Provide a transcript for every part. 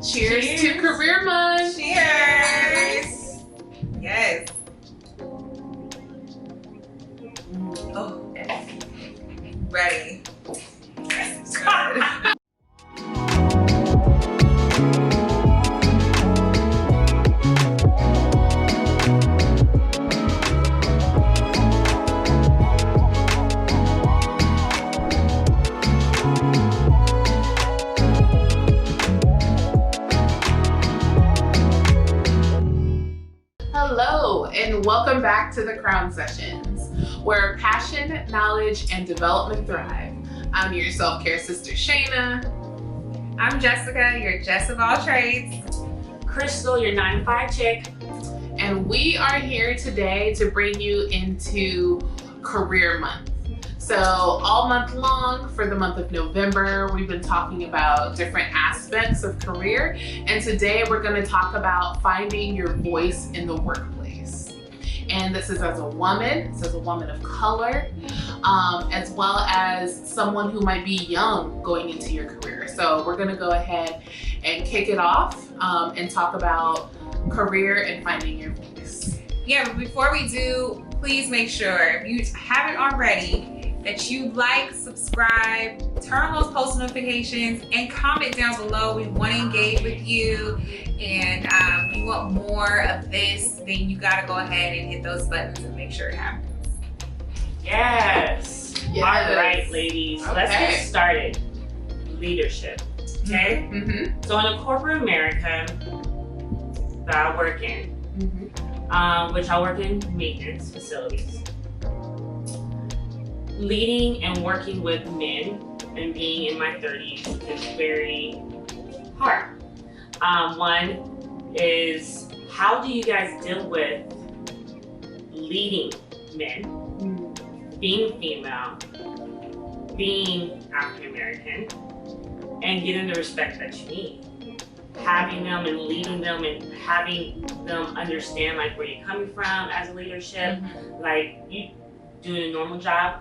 Cheers to Career Month. Cheers. Yes. Oh, yes. Ready. Yes. Good. Hello, and welcome back to the Crown Sessions, where passion, knowledge, and development thrive. I'm your self-care sister, Shana. I'm Jessica, your Jess of all trades. Crystal, your 9-to-5 chick. And we are here today to bring you into Career Month. So all month long, for the month of November, we've been talking about different aspects of career. And today we're going to talk about finding your voice in the workplace. And this is as a woman, this is a woman of color, as well as someone who might be young going into your career. So we're going to go ahead and kick it off and talk about career and finding your voice. Yeah, but before we do, please make sure, if you haven't already, that you like, subscribe, turn on those post notifications, and comment down below. We want to engage with you, and if you want more of this, then you got to go ahead and hit those buttons and make sure it happens. Yes. All right, ladies, let's get started. Leadership, okay? Mm-hmm. So in the corporate America that I work in, which I work in maintenance facilities, leading and working with men and being in my 30s is very hard. One is, how do you guys deal with leading men, being female, being African American, and getting the respect that you need? Having them and leading them and having them understand like where you're coming from as a leadership, like you doing a normal job,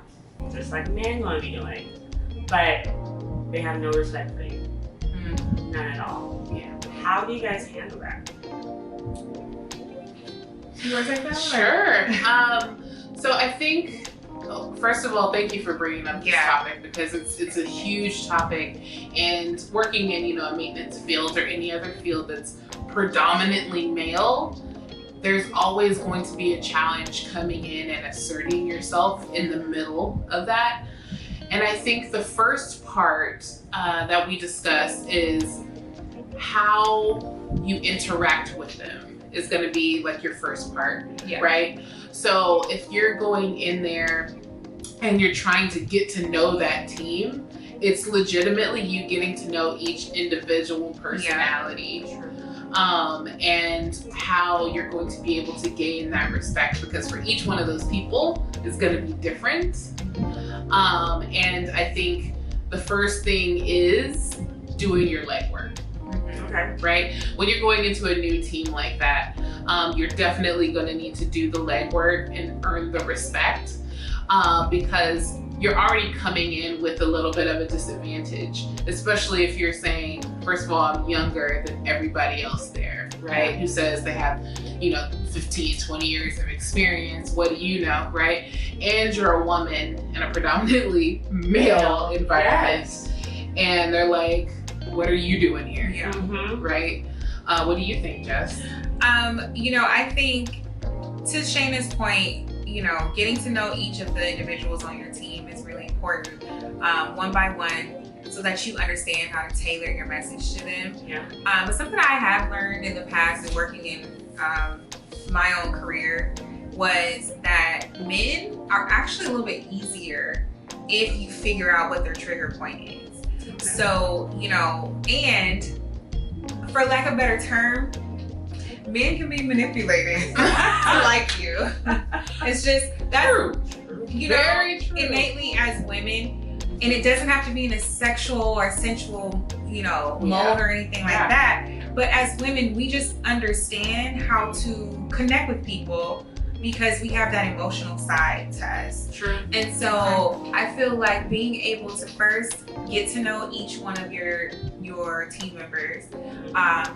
just like men want to be doing, but they have no respect for you. None at all. Yeah. How do you guys handle that? You want to take that? Sure. So I think, first of all, thank you for bringing up this topic, because it's a huge topic, and working in a maintenance field or any other field that's predominantly male, there's always going to be a challenge coming in and asserting yourself in the middle of that. And I think the first part that we discuss is how you interact with them is going to be like your first part, right? So if you're going in there and you're trying to get to know that team, it's legitimately you getting to know each individual personality. And how you're going to be able to gain that respect, because for each one of those people is going to be different. And I think the first thing is doing your legwork. Okay. Right? When you're going into a new team like that, you're definitely going to need to do the legwork and earn the respect, because you're already coming in with a little bit of a disadvantage, especially if you're saying, first of all, I'm younger than everybody else there, right? Who says they have, 15, 20 years of experience. What do you know, right? And you're a woman in a predominantly male environment. And they're like, what are you doing here? Right? What do you think, Jess? I think, to Shana's point, getting to know each of the individuals on your team is really important, one by one, so that you understand how to tailor your message to them. But something I have learned in the past and working in my own career was that men are actually a little bit easier if you figure out what their trigger point is. So, and for lack of a better term, men can be manipulated to like you. It's just, that's True. Very true. Innately as women, and it doesn't have to be in a sexual or sensual, mode or anything like that. But as women, we just understand how to connect with people because we have that emotional side to us. True. And so I feel like being able to first get to know each one of your team members,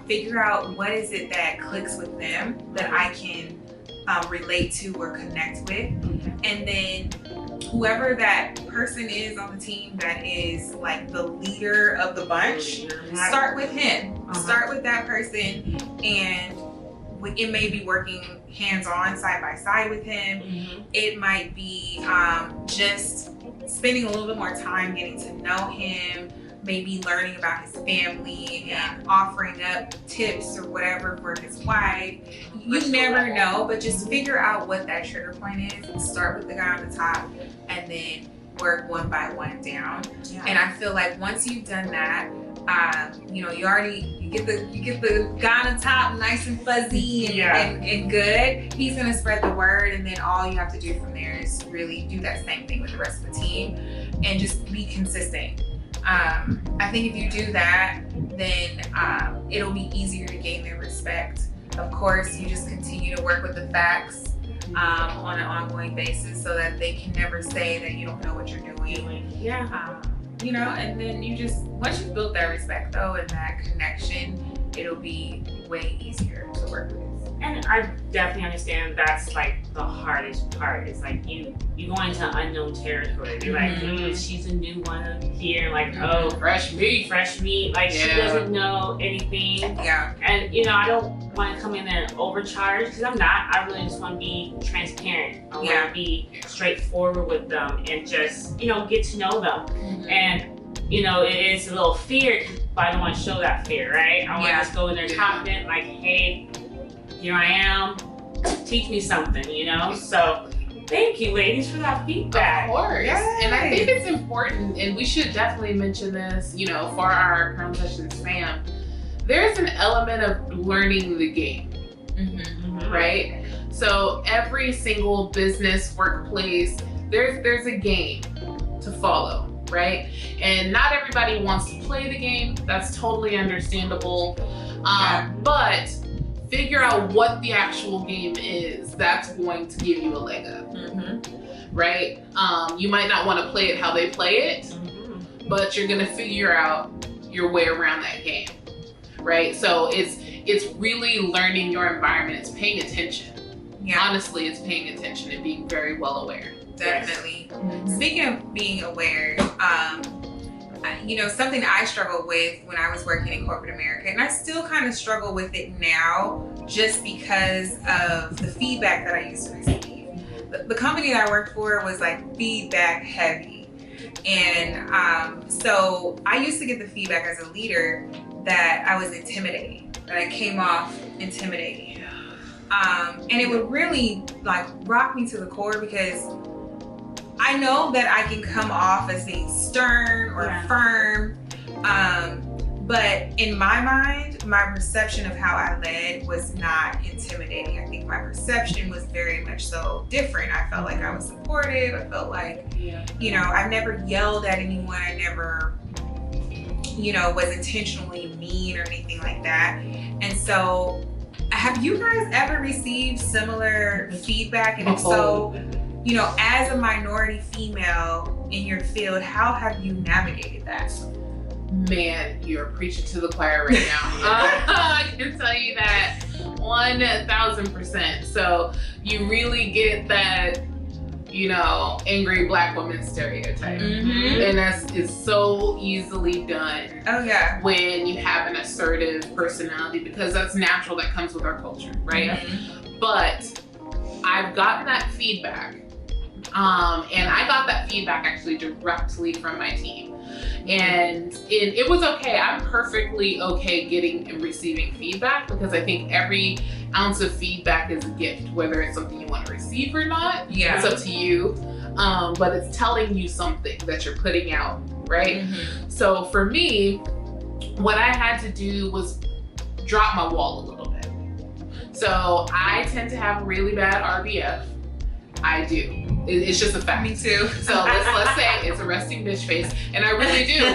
figure out what is it that clicks with them that I can relate to or connect with, and then whoever that person is on the team that is like the leader of the bunch, start with him. Start with that person, and it may be working hands-on, side by side with him. It might be just spending a little bit more time getting to know him, maybe learning about his family and offering up tips or whatever for his wife. You never know, but just figure out what that trigger point is and start with the guy on the top and then work one by one down. And I feel like once you've done that, you get the guy on the top nice and fuzzy and good. He's gonna spread the word, and then all you have to do from there is really do that same thing with the rest of the team and just be consistent. I think if you do that, then it'll be easier to gain their respect. Of course, you just continue to work with the facts on an ongoing basis so that they can never say that you don't know what you're doing. And then you just, once you've built that respect though and that connection, it'll be way easier to work with. And I definitely understand that's like the hardest part. It's like you go into unknown territory. You're like, she's a new one here. Like, oh, fresh meat. Like she doesn't know anything. And I don't want to come in there and overcharge, because I'm not. I really just want to be transparent. I want to be straightforward with them and just get to know them. And it is a little fear, but I don't want to show that fear, right? I want to just go in there confident, like, hey, here I am, teach me something, So thank you, ladies, for that feedback. Of course. Yes. And I think it's important, and we should definitely mention this, for our Crown Sessions fam. There's an element of learning the game, right? So every single business, workplace, there's a game to follow, right? And not everybody wants to play the game. That's totally understandable. But figure out what the actual game is that's going to give you a leg up, right? You might not want to play it how they play it, but you're gonna figure out your way around that game, right? So it's really learning your environment. It's paying attention. Honestly, it's paying attention and being very well aware. Definitely. Speaking of being aware, something I struggled with when I was working in corporate America, and I still kind of struggle with it now just because of the feedback that I used to receive. The company that I worked for was like feedback heavy. And so I used to get the feedback as a leader that I was intimidating, that I came off intimidating. And it would really like rock me to the core, because I know that I can come off as being stern or firm, but in my mind, my perception of how I led was not intimidating. I think my perception was very much so different. I felt like I was supportive. I felt like, I never yelled at anyone. I never, was intentionally mean or anything like that. And so, have you guys ever received similar feedback? And if so, as a minority female in your field, how have you navigated that? Man, you're preaching to the choir right now. I can tell you that 1000%. So you really get that, angry Black woman stereotype. And it's so easily done. When you have an assertive personality, because that's natural, that comes with our culture, right? But I've gotten that feedback. And I got that feedback actually directly from my team. And it was okay. I'm perfectly okay getting and receiving feedback, because I think every ounce of feedback is a gift, whether it's something you want to receive or not. It's up to you. But it's telling you something that you're putting out, right? So for me, what I had to do was drop my wall a little bit. So I tend to have really bad RBF. I do. It's just a fact. Me too. So let's say it's a resting bitch face, and I really do.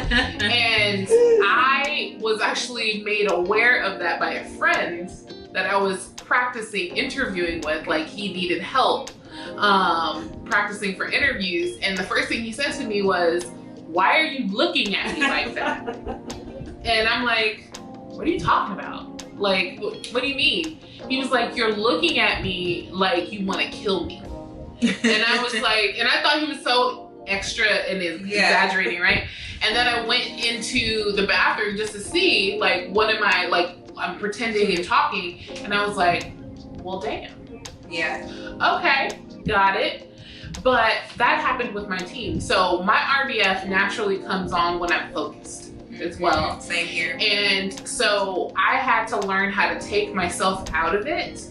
And I was actually made aware of that by a friend that I was practicing interviewing with, like he needed help practicing for interviews. And the first thing he said to me was, "Why are you looking at me like that?" And I'm like, "What are you talking about? Like, what do you mean?" He was like, "You're looking at me like you want to kill me." And I was like, and I thought he was so extra and exaggerating, right? And then I went into the bathroom just to see, like, what am I, like, I'm pretending and talking. And I was like, well, damn. Yeah. Okay, got it. But that happened with my team. So my RBF naturally comes on when I'm focused as well. Same here. And so I had to learn how to take myself out of it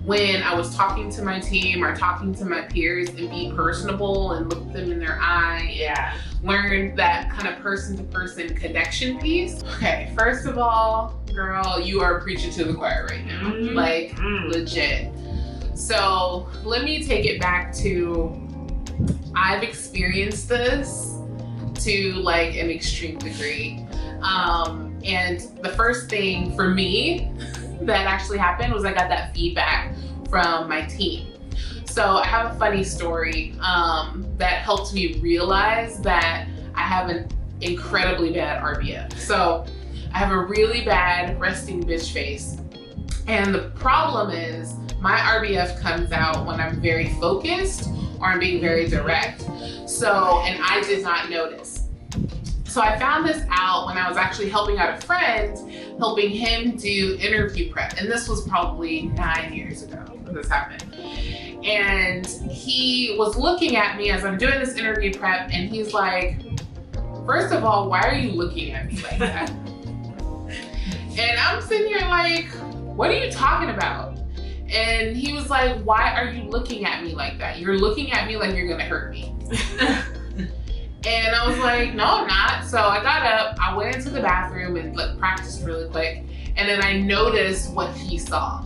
when I was talking to my team or talking to my peers and be personable and look them in their eye. Yeah. Learn that kind of person-to-person connection piece. Okay, first of all, girl, you are preaching to the choir right now. Like, legit. So let me take it back to, I've experienced this to like an extreme degree. And the first thing for me that actually happened was I got that feedback from my team. So I have a funny story that helped me realize that I have an incredibly bad RBF. So I have a really bad resting bitch face. And the problem is my RBF comes out when I'm very focused or I'm being very direct. So, and I did not notice. So I found this out when I was actually helping out a friend, helping him do interview prep. And this was probably 9 years ago when this happened. And he was looking at me as I'm doing this interview prep and he's like, first of all, why are you looking at me like that? And I'm sitting here like, what are you talking about? And he was like, why are you looking at me like that? You're looking at me like you're gonna hurt me. And I was like, no, I'm not. So I got up, I went into the bathroom and like practiced really quick. And then I noticed what he saw.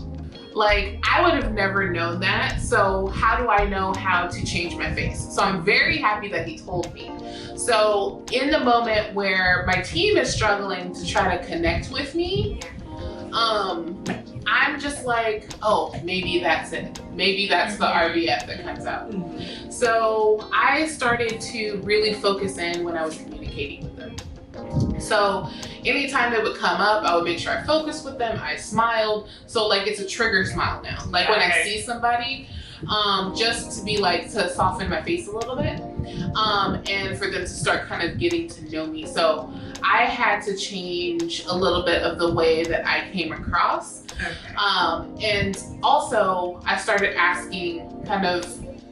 Like, I would have never known that. So how do I know how to change my face? So I'm very happy that he told me. So in the moment where my team is struggling to try to connect with me, I'm just like, oh, maybe that's it. Maybe that's the RBF that comes out. So I started to really focus in when I was communicating with them. So anytime they would come up, I would make sure I focused with them. I smiled. So like it's a trigger smile now. Like when I see somebody, just to be like, to soften my face a little bit, and for them to start kind of getting to know me. So I had to change a little bit of the way that I came across. And also I started asking kind of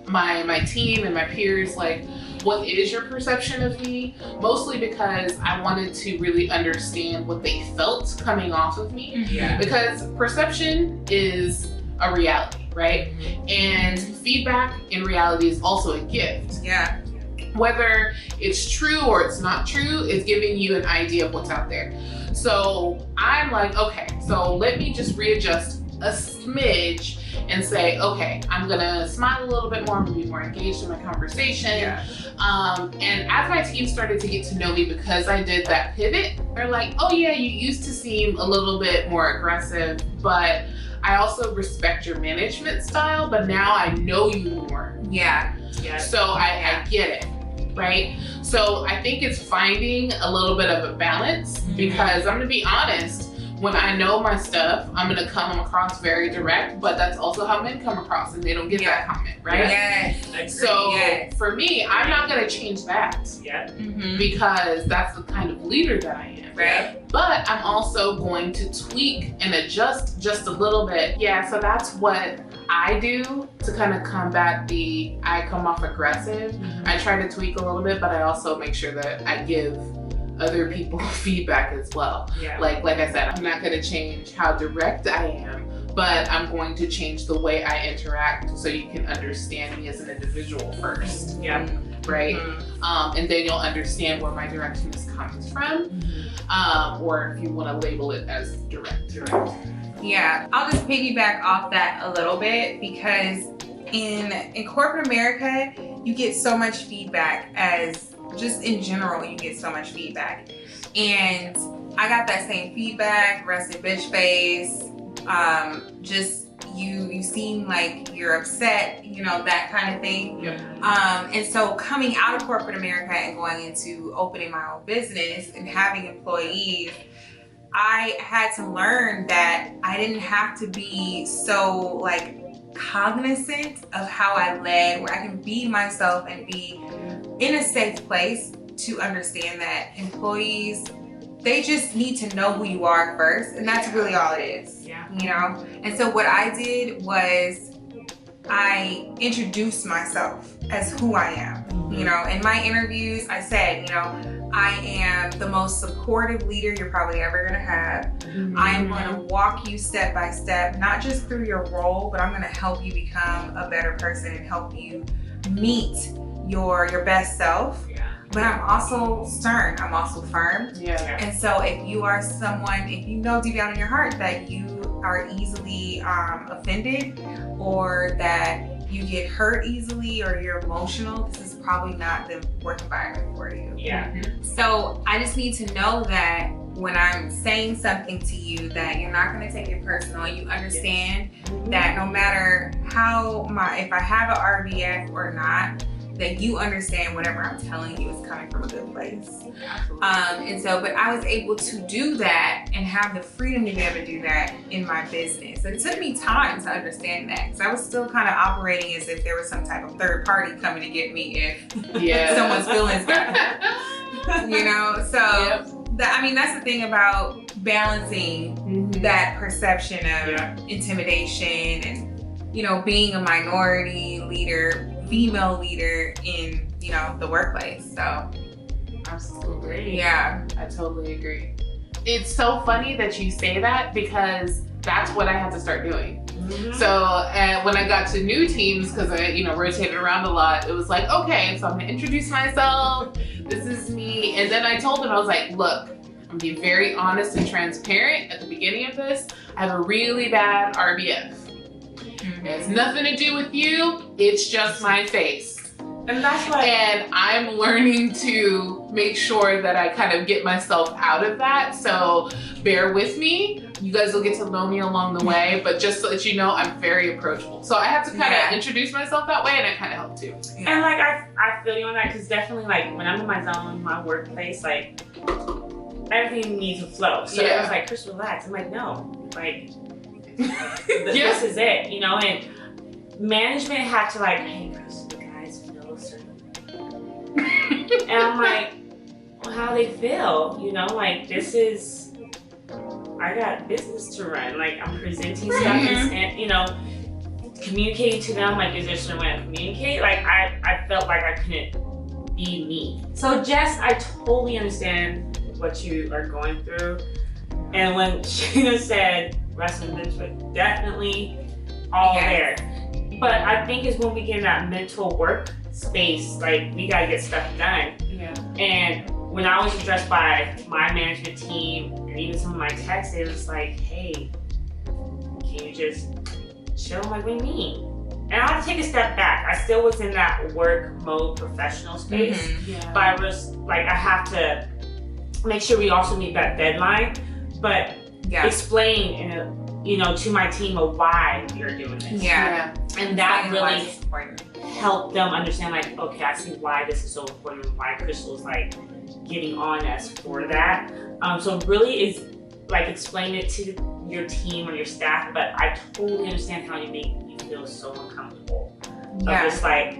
my team and my peers, like, what is your perception of me? Mostly because I wanted to really understand what they felt coming off of me. Because perception is a reality, right? And feedback in reality is also a gift. Whether it's true or it's not true, it's giving you an idea of what's out there. So I'm like, okay, so let me just readjust a smidge and say, okay, I'm gonna smile a little bit more, I'm gonna be more engaged in my conversation. And as my team started to get to know me because I did that pivot, they're like, oh yeah, you used to seem a little bit more aggressive, but I also respect your management style, but now I know you more. So I get it, right? So I think it's finding a little bit of a balance, because I'm gonna be honest, when I know my stuff, I'm gonna come across very direct, but that's also how men come across and they don't get that comment, right? So for me, I'm not gonna change that because that's the kind of leader that I am. But I'm also going to tweak and adjust just a little bit. So that's what I do to kind of combat the, I come off aggressive. I try to tweak a little bit, but I also make sure that I give other people feedback as well. Like I said, I'm not gonna change how direct I am, but I'm going to change the way I interact so you can understand me as an individual first. Right? And then you'll understand where my direction is coming from, or if you want to label it as direct. I'll just piggyback off that a little bit, because in corporate America, you get so much feedback. As just in general, you get so much feedback. And I got that same feedback, rested bitch face, just you seem like you're upset, you know, that kind of thing. Yep. And so coming out of corporate America and going into opening my own business and having employees, I had to learn that I didn't have to be so like cognizant of how I led, where I can be myself and be in a safe place to understand that employees, they just need to know who you are first, and that's really all it is. Yeah. You know? And so what I did was I introduced myself as who I am. You know, in my interviews, I said, you know, I am the most supportive leader you're probably ever gonna have. I am going to walk you step by step, not just through your role, but I'm going to help you become a better person and help you meet your best self. Yeah. But I'm also stern. I'm also firm. Yeah. And so if you are someone, if you know deep down in your heart that you are easily offended, or that you get hurt easily, or you're emotional, this is probably not the work environment for you. Yeah. So I just need to know that when I'm saying something to you, that you're not going to take it personal. You understand that no matter how if I have an RBF or not, that you understand whatever I'm telling you is coming from a good place. And so, but I was able to do that and have the freedom to be able to do that in my business. And it took me time to understand that, because I was still kind of operating as if there was some type of third party coming to get me if someone's feelings got hurt. You know, so that's the thing about balancing that perception of intimidation and, you know, being a minority leader, female leader in, you know, the workplace. So Absolutely. yeah, I totally agree. It's so funny that you say that, because that's what I had to start doing. So when I got to new teams, because I, you know, rotated around a lot, it was like, okay, so I'm gonna introduce myself. This is me. And then I told them, I was like, look, I'm being very honest and transparent at the beginning of this. I have a really bad RBF. It has nothing to do with you. It's just my face. And that's why. And I'm learning to make sure that I kind of get myself out of that. So bear with me. You guys will get to know me along the way, but just so that you know, I'm very approachable. So I have to kind of introduce myself that way, and it kind of helped too. And like, I feel you on that, because definitely like when I'm in my zone, my workplace, like everything needs to flow. So I was like, Chris, relax. I'm like, no, like this is it, you know. And management had to like, hey, Chris, the guys feel certain. And I'm like, well, how they feel, you know, like this is. I got business to run. Like I'm presenting stuff and, you know, communicating to them. Like, is there some way to communicate? Like I felt like I couldn't be me. So Jess, I totally understand what you are going through. And when Shana said wrestling bench, was definitely all there. But I think it's when we get in that mental work space, like we gotta get stuff done. Yeah. And when I was addressed by my management team and even some of my texts, it was like, hey, can you just chill? I'm like, what do you mean? And I had to take a step back. I still was in that work mode, professional space. But I was like, I have to make sure we also meet that deadline, but explain, you know, to my team of why you're doing this. And that really helped them understand, like, okay, I see why this is so important and why Crystal's like getting on us for that. So really is like explain it to your team or your staff, but I totally understand how you make you feel so uncomfortable. Of just like,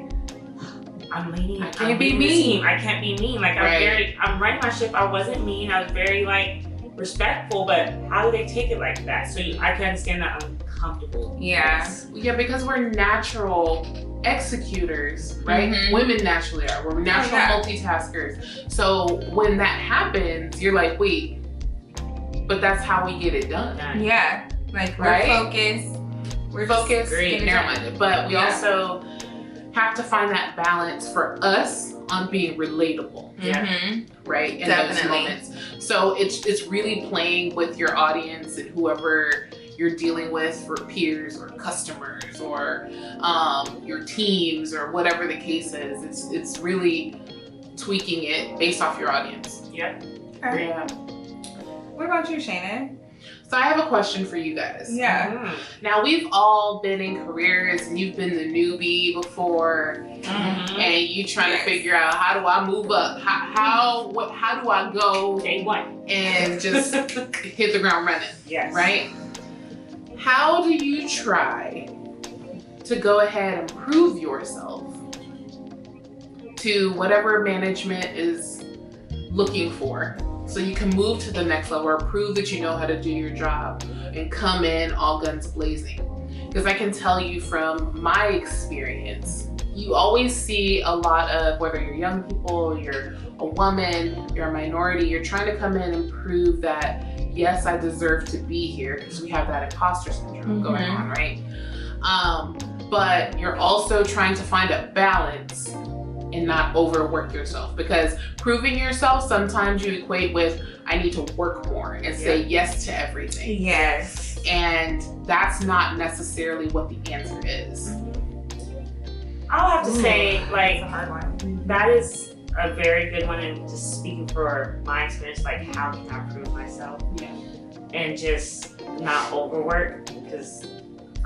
I'm leading. I can't be mean. I can't be mean. Like I'm running my ship. I wasn't mean. I was very like respectful, but how do they take it like that? So I can understand that uncomfortable. Yeah, because we're natural executors, right? Women naturally are. We're natural multitaskers. So when that happens, you're like, wait, but that's how we get it done. Like we're focused. We're focused, narrow-minded. But we also have to find that balance for us on being relatable. Right? In those moments. So it's really playing with your audience and whoever you're dealing with, for peers or customers or your teams or whatever the case is. It's really tweaking it based off your audience. What about you, Shana? So I have a question for you guys. Yeah. Now we've all been in careers and you've been the newbie before and you trying to figure out, how do I move up? How do I go Day one and just hit the ground running? Yes. Right? How do you try to go ahead and prove yourself to whatever management is looking for, so you can move to the next level or prove that you know how to do your job and come in all guns blazing? Because I can tell you from my experience, you always see a lot of, whether you're young people, you're a woman, you're a minority, you're trying to come in and prove that, yes, I deserve to be here, because we have that imposter syndrome going on, right? But you're also trying to find a balance and not overwork yourself, because proving yourself, sometimes you equate with, I need to work more and say yes to everything. Yes. And that's not necessarily what the answer is. I'll have to say, like, That's a hard one. that is a very good one, and just speaking for my experience, like, how can I prove myself? Yeah. And just not overwork, because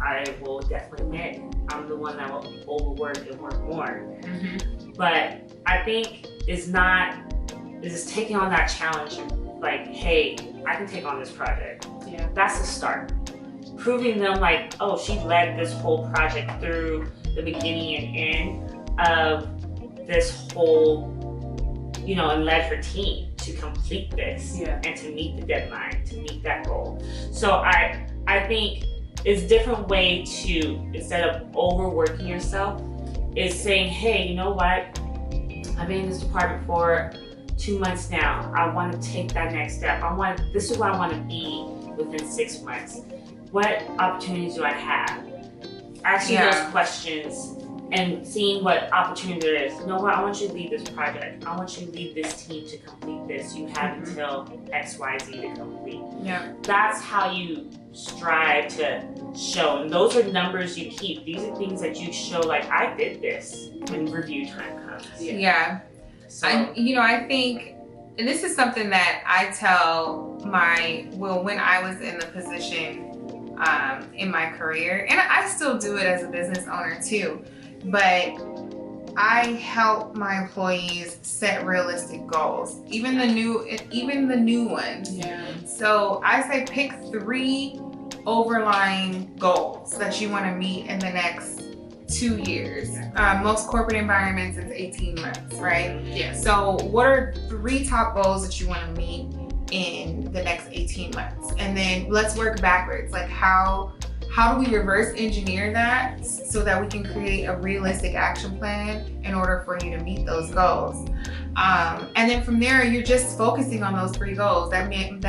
I will definitely admit I'm the one that will overwork and work more. But I think it's just taking on that challenge of, like, hey, I can take on this project. Yeah. That's the start. Proving them, like, oh, she led this whole project through the beginning and end of this whole, and led her team to complete this and to meet the deadline, to meet that goal. So I think it's a different way to, instead of overworking yourself, is saying, hey, you know what? I've been in this department for 2 months now. I want to take that next step. This is where I want to be within 6 months. What opportunities do I have? Asking those questions and seeing what opportunity there is. You know what? I want you to lead this project. I want you to lead this team to complete this. You have until XYZ to complete. Yeah. That's how you strive to show. And those are numbers you keep. These are things that you show, like, I did this when review time comes. Yeah. So, I think, and this is something that I tell when I was in the position in my career, and I still do it as a business owner too, but I help my employees set realistic goals, even the new ones. Yeah. So I say pick 3 overlying goals that you want to meet in the next 2 years. Most corporate environments, it's 18 months, right? Yeah. So what are 3 top goals that you want to meet in the next 18 months? And then let's work backwards. Like, how do we reverse engineer that so that we can create a realistic action plan in order for you to meet those goals? And then from there, you're just focusing on those 3 goals. That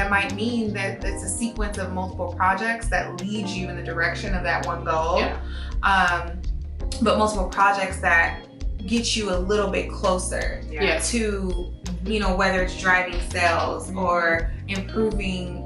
might mean that it's a sequence of multiple projects that lead you in the direction of that one goal. Yeah. But multiple projects that get you a little bit closer to, whether it's driving sales or improving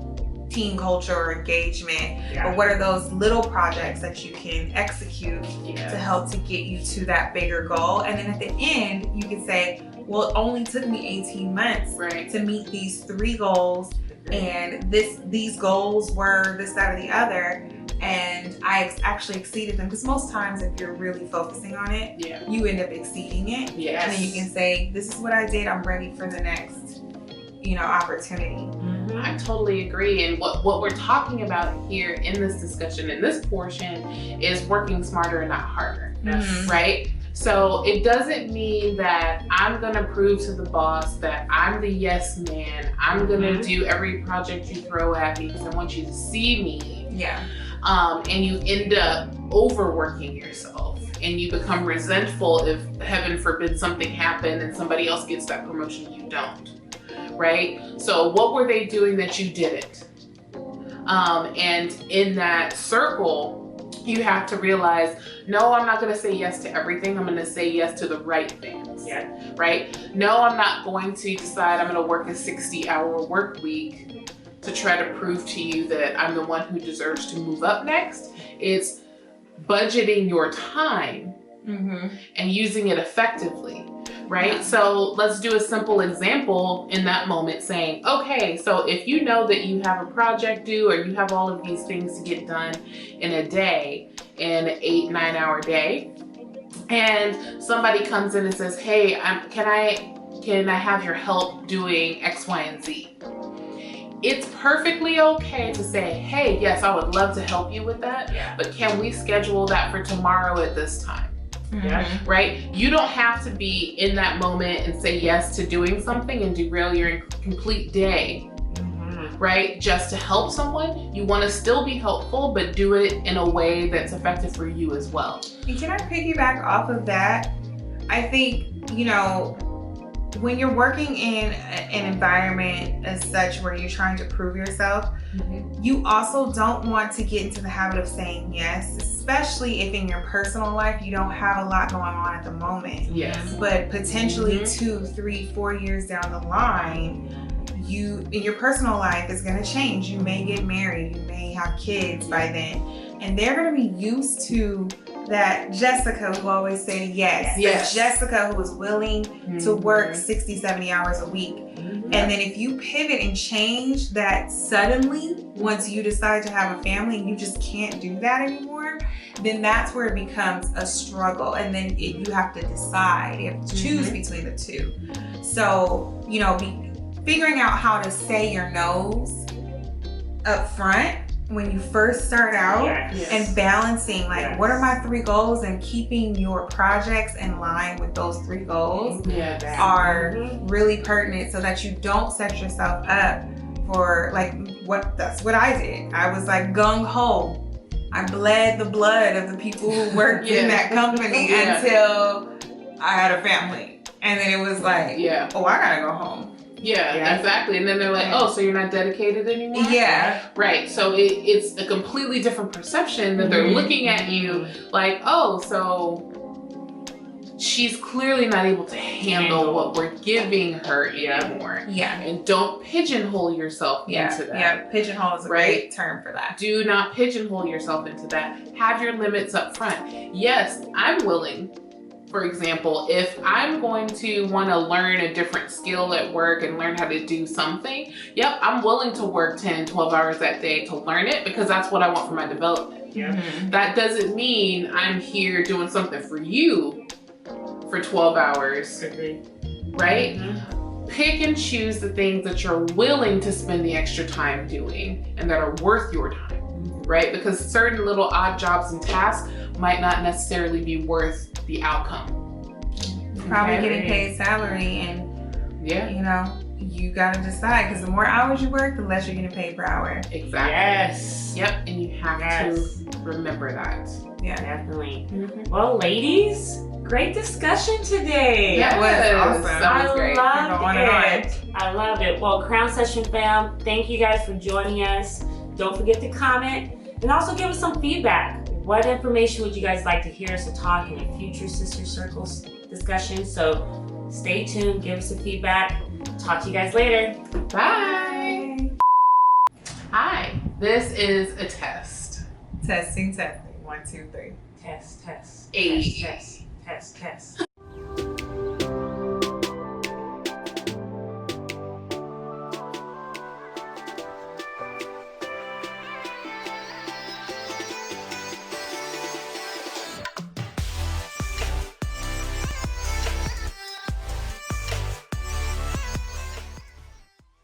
team culture or engagement, or what are those little projects that you can execute to help to get you to that bigger goal. And then at the end, you can say, well, it only took me 18 months to meet these 3 goals, and these goals were this, that, or the other, and I actually exceeded them. Because most times, if you're really focusing on it, you end up exceeding it. Yes. And then you can say, this is what I did, I'm ready for the next opportunity. I totally agree. And what we're talking about here in this discussion, in this portion, is working smarter and not harder, right? So it doesn't mean that I'm gonna prove to the boss that I'm the yes man. I'm gonna do every project you throw at me because I want you to see me. Yeah. And you end up overworking yourself, and you become resentful if, heaven forbid, something happened and somebody else gets that promotion, you don't. Right? So what were they doing that you didn't? And in that circle, you have to realize, no, I'm not going to say yes to everything. I'm going to say yes to the right things. Right? No, I'm not going to decide I'm going to work a 60-hour work week to try to prove to you that I'm the one who deserves to move up next. It's budgeting your time and using it effectively. right? Yeah. So let's do a simple example in that moment saying, okay, so if you know that you have a project due or you have all of these things to get done in a day, in an 8-9 hour day, and somebody comes in and says, hey, can I have your help doing X, Y, and Z? It's perfectly okay to say, hey, yes, I would love to help you with that, but can we schedule that for tomorrow at this time? Right? You don't have to be in that moment and say yes to doing something and derail your complete day, right? Just to help someone. You want to still be helpful, but do it in a way that's effective for you as well. And can I piggyback off of that? I think, you know, when you're working in an environment as such where you're trying to prove yourself, you also don't want to get into the habit of saying yes, especially if in your personal life you don't have a lot going on at the moment. Yes. But potentially 2, 3, 4 years down the line, in your personal life is going to change. You may get married, you may have kids by then, and they're going to be used to that Jessica who always said yes. Yes. That Jessica who was willing to work 60, 70 hours a week. And then if you pivot and change that suddenly, once you decide to have a family and you just can't do that anymore, then that's where it becomes a struggle. And then you have to decide, you have to choose between the two. So, you know, figuring out how to say your no's up front when you first start out, and balancing what are my 3 goals, and keeping your projects in line with those 3 goals are really pertinent, so that you don't set yourself up for that's what I did. I was like gung-ho. I bled the blood of the people who worked in that company until I had a family. And then it was like, oh, I gotta go home. Yeah, exactly. And then they're like, oh, so you're not dedicated anymore? Yeah. Right. So it's a completely different perception that they're looking at you like, oh, so she's clearly not able to handle what we're giving her anymore. Yeah. And don't pigeonhole yourself into that. Yeah, pigeonhole is a great term for that. Do not pigeonhole yourself into that. Have your limits up front. Yes, I'm willing. For example, if I'm going to want to learn a different skill at work and learn how to do something, I'm willing to work 10, 12 hours that day to learn it, because that's what I want for my development. That doesn't mean I'm here doing something for you for 12 hours, right? Pick and choose the things that you're willing to spend the extra time doing and that are worth your time, right? Because certain little odd jobs and tasks might not necessarily be worth the outcome. Probably getting paid salary, and you know, you gotta decide, because the more hours you work, the less you're getting paid per hour. Exactly. Yes. Yep, and you have to remember that. Yeah, definitely. Well, ladies, great discussion today. That was awesome. That was great. I loved it. Well, Crown Session fam, thank you guys for joining us. Don't forget to comment and also give us some feedback. What information would you guys like to hear us to talk in a future Sister Circles discussion? So stay tuned, give us some feedback. Talk to you guys later. Bye. Hi, this is a test. Testing. 1, 2, 3. Test. Hey. Test.